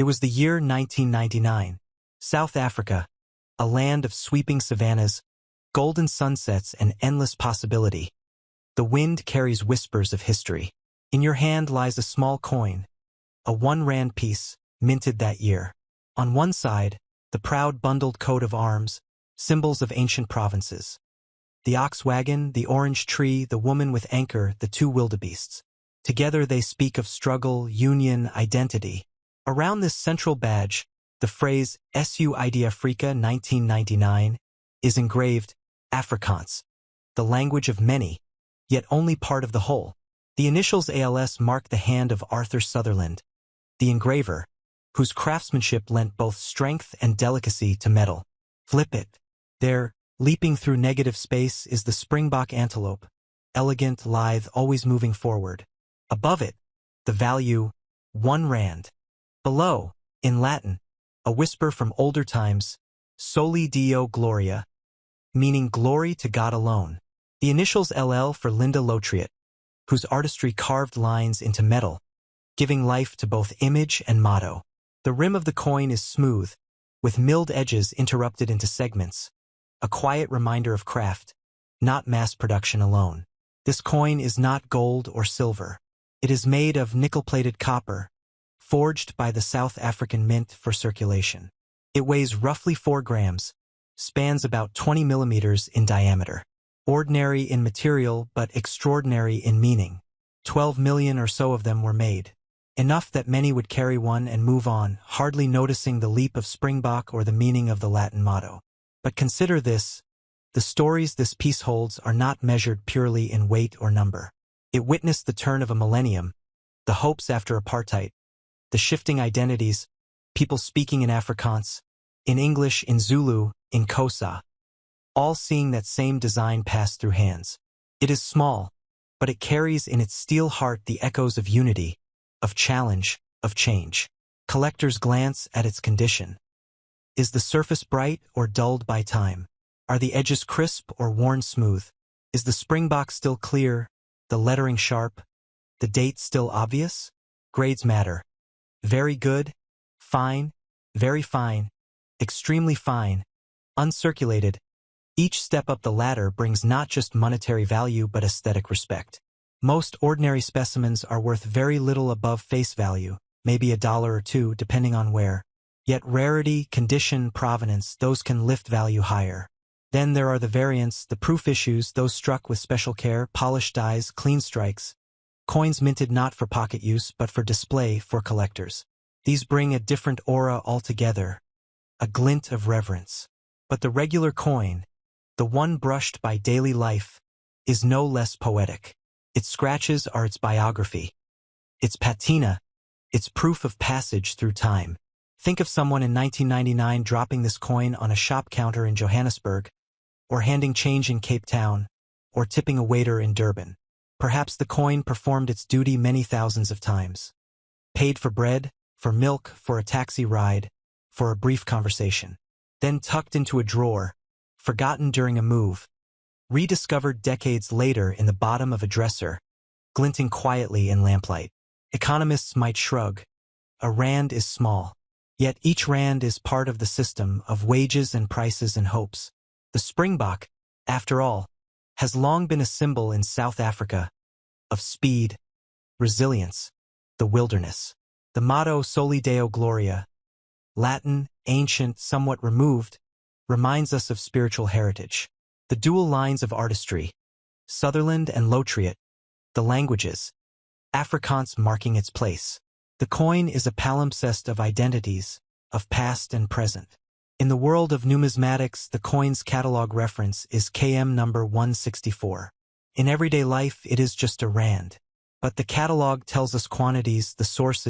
It was the year 1999. South Africa, a land of sweeping savannas, golden sunsets, and endless possibility. The wind carries whispers of history. In your hand lies a small coin, a 1 rand piece, minted that year. On one side, the proud bundled coat of arms, symbols of ancient provinces. The ox wagon, the orange tree, the woman with anchor, the 2 wildebeests. Together they speak of struggle, union, identity. Around this central badge, the phrase "Suid Afrika 1999 is engraved, Afrikaans, the language of many, yet only part of the whole. The initials ALS mark the hand of Arthur Sutherland, the engraver, whose craftsmanship lent both strength and delicacy to metal. Flip it. There, leaping through negative space, is the springbok antelope, elegant, lithe, always moving forward. Above it, the value, 1 rand. Below, in Latin, a whisper from older times, Soli Deo Gloria, meaning glory to God alone. The initials LL for Linda Lotriot, whose artistry carved lines into metal, giving life to both image and motto. The rim of the coin is smooth, with milled edges interrupted into segments, a quiet reminder of craft, not mass production alone. This coin is not gold or silver. It is made of nickel-plated copper, forged by the South African Mint for circulation. It weighs roughly 4 grams, spans about 20 millimeters in diameter. Ordinary in material but extraordinary in meaning. 12 million or so of them were made. Enough that many would carry one and move on, hardly noticing the leap of springbok or the meaning of the Latin motto. But consider this: the stories this piece holds are not measured purely in weight or number. It witnessed the turn of a millennium, the hopes after apartheid, the shifting identities, people speaking in Afrikaans, in English, in Zulu, in Xhosa, all seeing that same design pass through hands. It is small, but it carries in its steel heart the echoes of unity, of challenge, of change. Collectors glance at its condition. Is the surface bright or dulled by time? Are the edges crisp or worn smooth? Is the springbok still clear, the lettering sharp, the date still obvious? Grades matter. Very good, fine, very fine, extremely fine, uncirculated. Each step up the ladder brings not just monetary value but aesthetic respect. Most ordinary specimens are worth very little above face value, maybe $1 or $2 depending on where. Yet rarity, condition, provenance, those can lift value higher. Then there are the variants, the proof issues, those struck with special care, polished dies, clean strikes. Coins minted not for pocket use but for display for collectors. These bring a different aura altogether, a glint of reverence. But the regular coin, the one brushed by daily life, is no less poetic. Its scratches are its biography, its patina, its proof of passage through time. Think of someone in 1999 dropping this coin on a shop counter in Johannesburg, or handing change in Cape Town, or tipping a waiter in Durban. Perhaps the coin performed its duty many thousands of times. Paid for bread, for milk, for a taxi ride, for a brief conversation. Then tucked into a drawer, forgotten during a move, rediscovered decades later in the bottom of a dresser, glinting quietly in lamplight. Economists might shrug. A rand is small. Yet each rand is part of the system of wages and prices and hopes. The springbok, after all, has long been a symbol in South Africa of speed, resilience, the wilderness. The motto Soli Deo Gloria, Latin, ancient, somewhat removed, reminds us of spiritual heritage. The dual lines of artistry, Sutherland and Lotriot, the languages, Afrikaans marking its place. The coin is a palimpsest of identities, of past and present. In the world of numismatics, the coin's catalog reference is KM number 164. In everyday life, it is just a rand. But the catalog tells us quantities, the sources,